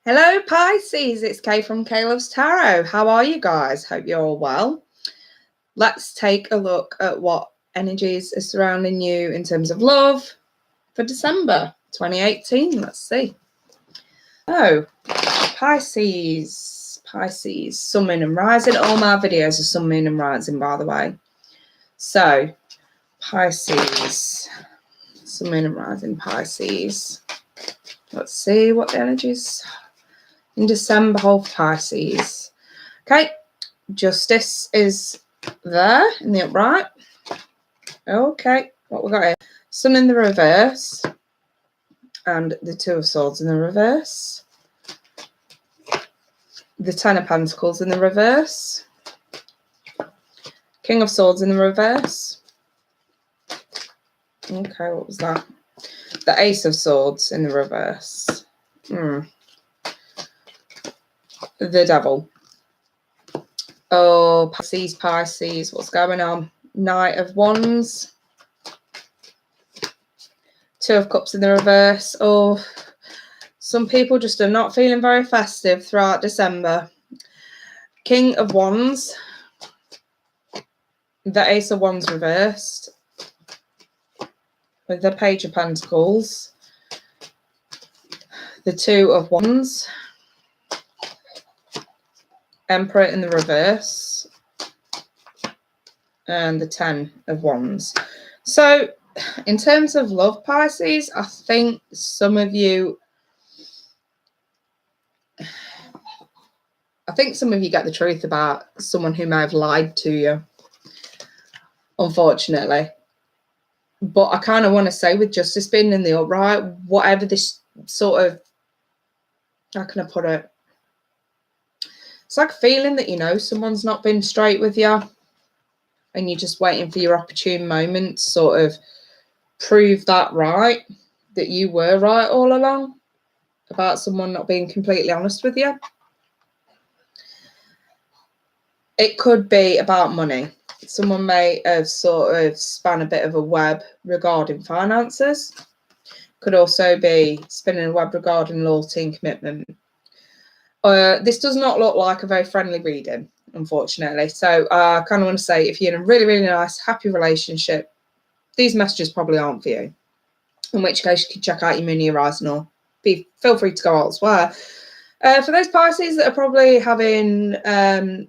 Hello Pisces, it's Kay from Kay Loves Tarot. How are you guys? Hope you're all well. Let's take a look at what energies are surrounding you in terms of love for December 2018. Let's see. Oh, Pisces, Sun, Moon and Rising. All my videos are Sun, Moon and Rising, by the way. So, Pisces, Sun, Moon and Rising, Pisces. Let's see what the energies in December hold for Pisces. Okay, Justice is there in the upright. Okay, what we got here? Sun in the reverse and the Two of Swords in the reverse. The Ten of Pentacles in the reverse. King of Swords in the reverse. Okay, what was that? The Ace of Swords in the reverse. The Devil. Oh, Pisces, what's going on? Knight of Wands. Two of Cups in the reverse. Oh, some people just are not feeling very festive throughout December. King of Wands. The Ace of Wands reversed. With the Page of Pentacles. The Two of Wands. Emperor in the reverse. And the Ten of Wands. So, in terms of love, Pisces, I think some of you get the truth about someone who may have lied to you, unfortunately. But I kind of want to say, with Justice being in the upright, whatever this sort of, how can I put it? It's like a feeling that, you know, someone's not been straight with you and you're just waiting for your opportune moment to sort of prove that right, that you were right all along about someone not being completely honest with you. It could be about money. Someone may have sort of spun a bit of a web regarding finances. Could also be spinning a web regarding loyalty and commitment. This does not look like a very friendly reading, unfortunately. So I kind of want to say, if you're in a really, really nice, happy relationship, these messages probably aren't for you. In which case, you can check out your Moon, your Rising, or feel free to go elsewhere. For those Pisces that are probably having in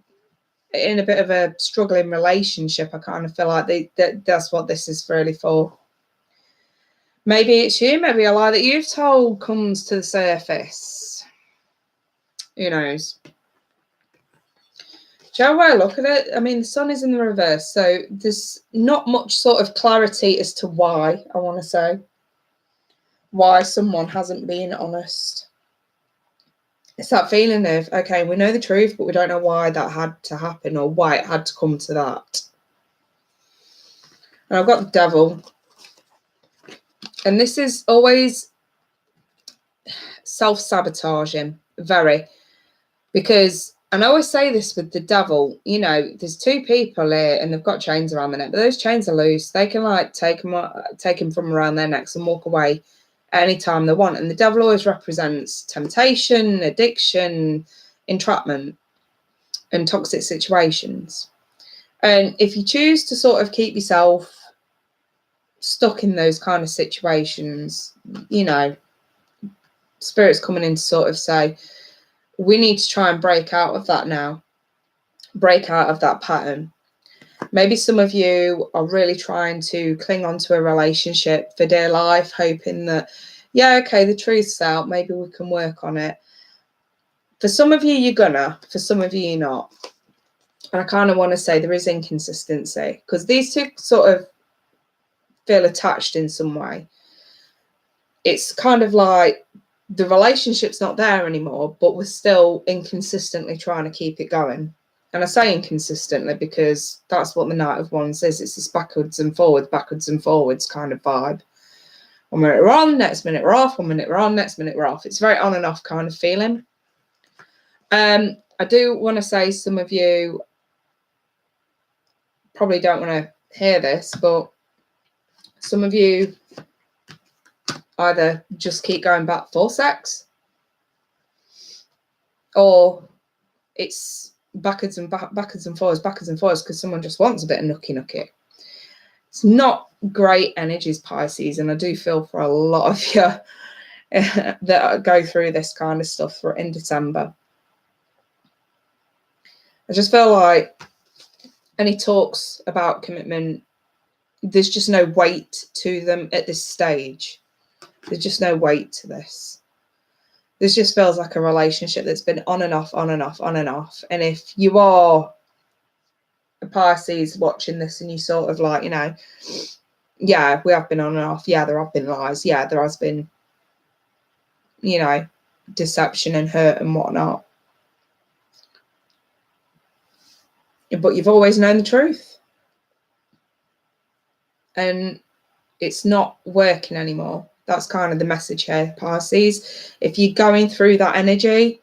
a bit of a struggling relationship, I kind of feel like that's what this is really for. Maybe it's you, maybe a lie that you've told comes to the surface. Who knows? Shall I look at it? I mean, the Sun is in the reverse, so there's not much sort of clarity as to why, I want to say. Why someone hasn't been honest. It's that feeling of, okay, we know the truth, but we don't know why that had to happen or why it had to come to that. And I've got the Devil. And this is always self-sabotaging, very. Because, and I always say this with the Devil, you know, there's two people here and they've got chains around their neck, but those chains are loose. They can like take them from around their necks and walk away anytime they want. And the Devil always represents temptation, addiction, entrapment, and toxic situations. And if you choose to sort of keep yourself stuck in those kind of situations, you know, Spirit's coming in to sort of say, we need to try and break out of that now. Break out of that pattern. Maybe some of you are really trying to cling on to a relationship for dear life, hoping that, yeah, okay, the truth's out. Maybe we can work on it. For some of you, you're gonna. For some of you, you're not. And I kind of want to say there is inconsistency because these two sort of feel attached in some way. It's kind of like the relationship's not there anymore, but we're still inconsistently trying to keep it going. And I say inconsistently because that's what the Knight of Wands is. It's this backwards and forwards kind of vibe. 1 minute we're on, next minute we're off, 1 minute we're on, next minute we're off. It's very on and off kind of feeling. I do want to say some of you probably don't want to hear this, but some of you either just keep going back for sex or it's backwards and forwards because someone just wants a bit of nookie. It's not great energies, Pisces, and I do feel for a lot of you that go through this kind of stuff in December. I just feel like any talks about commitment, there's just no weight to them at this stage. There's just no weight to this. This just feels like a relationship that's been on and off, on and off, on and off. And if you are a Pisces watching this and you sort of like, you know, yeah, we have been on and off. Yeah, there have been lies. Yeah, there has been, you know, deception and hurt and whatnot. But you've always known the truth. And it's not working anymore. That's kind of the message here, Pisces. If you're going through that energy,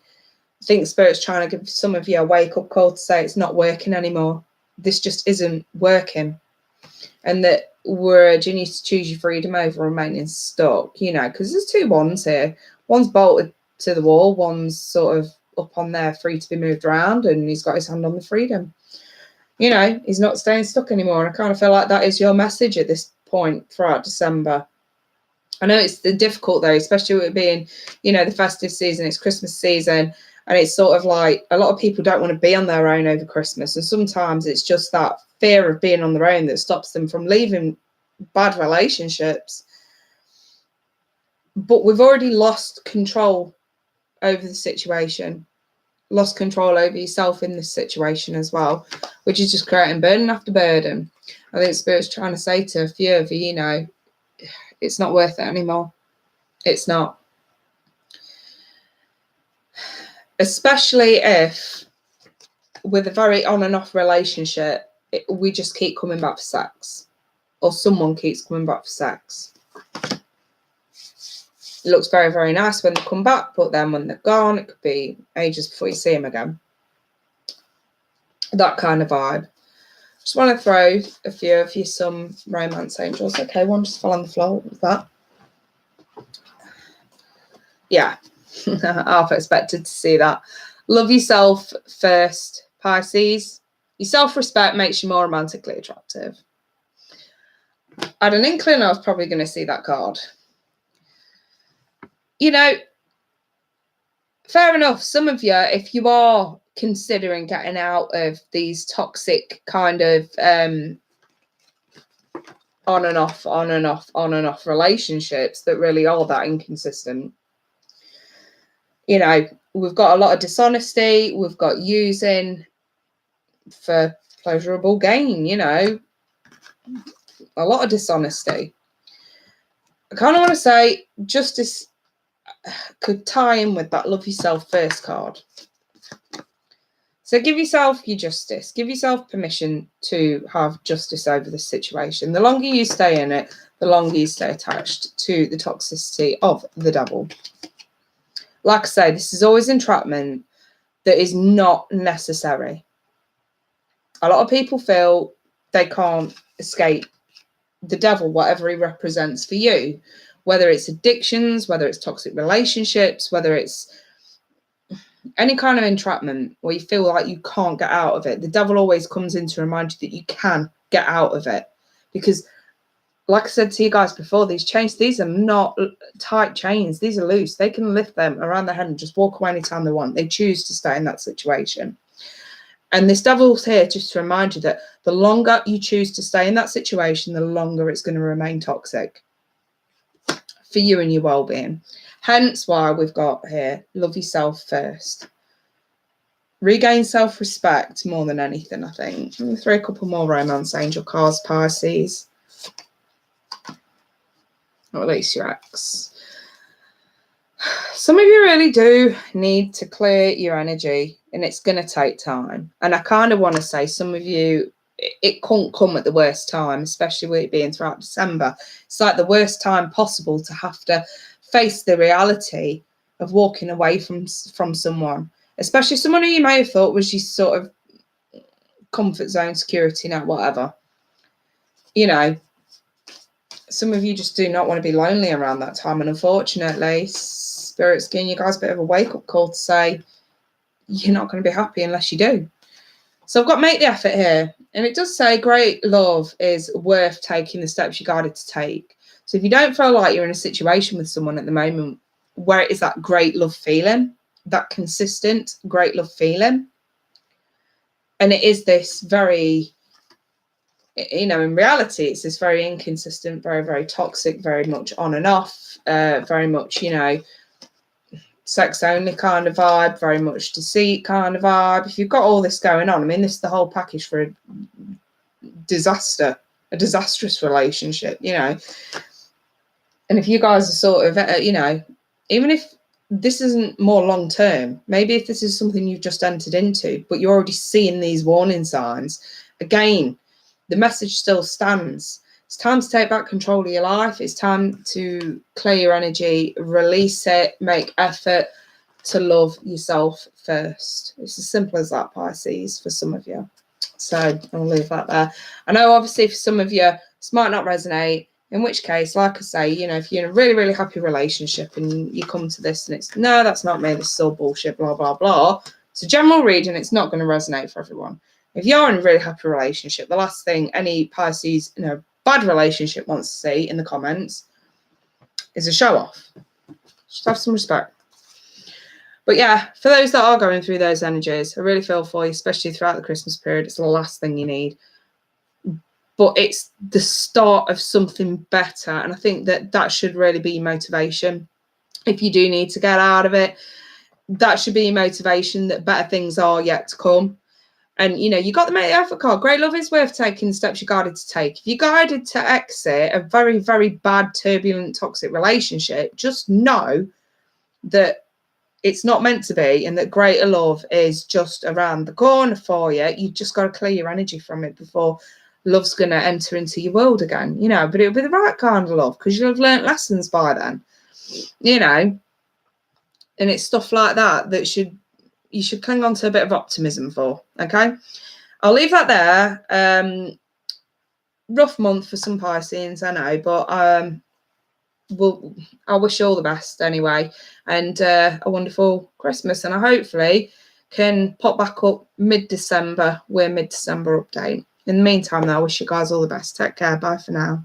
I think Spirit's trying to give some of you a wake-up call to say it's not working anymore. This just isn't working. And that we're urging you to choose your freedom over remaining stuck, you know, because there's two wands here. One's bolted to the wall, one's sort of up on there, free to be moved around, and he's got his hand on the freedom. You know, he's not staying stuck anymore. And I kind of feel like that is your message at this point throughout December. I know it's difficult though, especially with it being, you know, the festive season, it's Christmas season, and it's sort of like a lot of people don't want to be on their own over Christmas. And sometimes it's just that fear of being on their own that stops them from leaving bad relationships. But we've already lost control over the situation, lost control over yourself in this situation as well, which is just creating burden after burden. I think Spirit's trying to say to a few of you, you know, it's not worth it anymore. It's not. Especially if with a very on and off relationship, we just keep coming back for sex, or someone keeps coming back for sex. It looks very, very nice when they come back, but then when they're gone, it could be ages before you see them again. That kind of vibe. Just want to throw a few of you some romance angels. Okay, one just fell on the floor with that. Yeah, I've expected to see that. Love yourself first, Pisces. Your self-respect makes you more romantically attractive. I had an inkling I was probably going to see that card. You know, fair enough. Some of you, if you are considering getting out of these toxic kind of on and off relationships that really are that inconsistent. You know, we've got a lot of dishonesty. We've got using for pleasurable gain, you know, a lot of dishonesty. I kind of want to say justice could tie in with that love yourself first card. So give yourself your justice. Give yourself permission to have justice over this situation. The longer you stay in it, the longer you stay attached to the toxicity of the devil. Like I say, this is always entrapment that is not necessary. A lot of people feel they can't escape the devil, whatever he represents for you, whether it's addictions, whether it's toxic relationships, whether it's any kind of entrapment where you feel like you can't get out of it. The devil always comes in to remind you that you can get out of it. Because, like I said to you guys before, these chains, these are not tight chains. These are loose. They can lift them around their head and just walk away anytime they want. They choose to stay in that situation. And this devil's here just to remind you that the longer you choose to stay in that situation, the longer it's going to remain toxic for you and your well-being. Hence why we've got here, love yourself first. Regain self-respect more than anything, I think. Let me throw a couple more romance angel cards, Pisces. Or at least your ex. Some of you really do need to clear your energy, and it's going to take time. And I kind of want to say some of you, it couldn't come at the worst time, especially with it being throughout December. It's like the worst time possible to have to face the reality of walking away from someone, especially someone who you may have thought was your sort of comfort zone, security net, whatever. You know, some of you just do not want to be lonely around that time. And unfortunately, Spirit's giving you guys a bit of a wake-up call to say, you're not going to be happy unless you do. So I've got make the effort here. And it does say great love is worth taking the steps you're guided to take. So if you don't feel like you're in a situation with someone at the moment where it is that great love feeling, that consistent great love feeling, and it is this very, you know, in reality, it's this very inconsistent, very, very toxic, very much on and off, very much, you know, sex only kind of vibe, very much deceit kind of vibe. If you've got all this going on, I mean, this is the whole package for a disastrous relationship, you know. And if you guys are sort of, you know, even if this isn't more long term, maybe if this is something you've just entered into, but you're already seeing these warning signs, again, the message still stands. It's time to take back control of your life. It's time to clear your energy, release it, make effort to love yourself first. It's as simple as that, Pisces, for some of you. So I'll leave that there. I know, obviously, for some of you, this might not resonate, in which case, like I say, you know, if you're in a really, really happy relationship and you come to this and it's, no, that's not me, this is all bullshit, blah, blah, blah. It's a general reading. It's not going to resonate for everyone. If you're in a really happy relationship, the last thing any Pisces, you know, bad relationship wants to see in the comments is a show off. Just have some respect. But yeah, for those that are going through those energies, I really feel for you, especially throughout the Christmas period. It's the last thing you need. But it's the start of something better. And I think that that should really be your motivation. If you do need to get out of it, that should be your motivation, that better things are yet to come. And, you know, you got the make the effort card. Great love is worth taking the steps you're guided to take. If you're guided to exit a very, very bad, turbulent, toxic relationship, just know that it's not meant to be, and that greater love is just around the corner for you. You've just got to clear your energy from it before love's going to enter into your world again, you know. But it'll be the right kind of love because you'll have learnt lessons by then, you know. And it's stuff like that that you should cling on to a bit of optimism for, okay? I'll leave that there. Rough month for some Pisces, I know, but I wish you all the best anyway, and a wonderful Christmas. And I hopefully can pop back up mid-December with a mid-December update. In the meantime, though, I wish you guys all the best. Take care. Bye for now.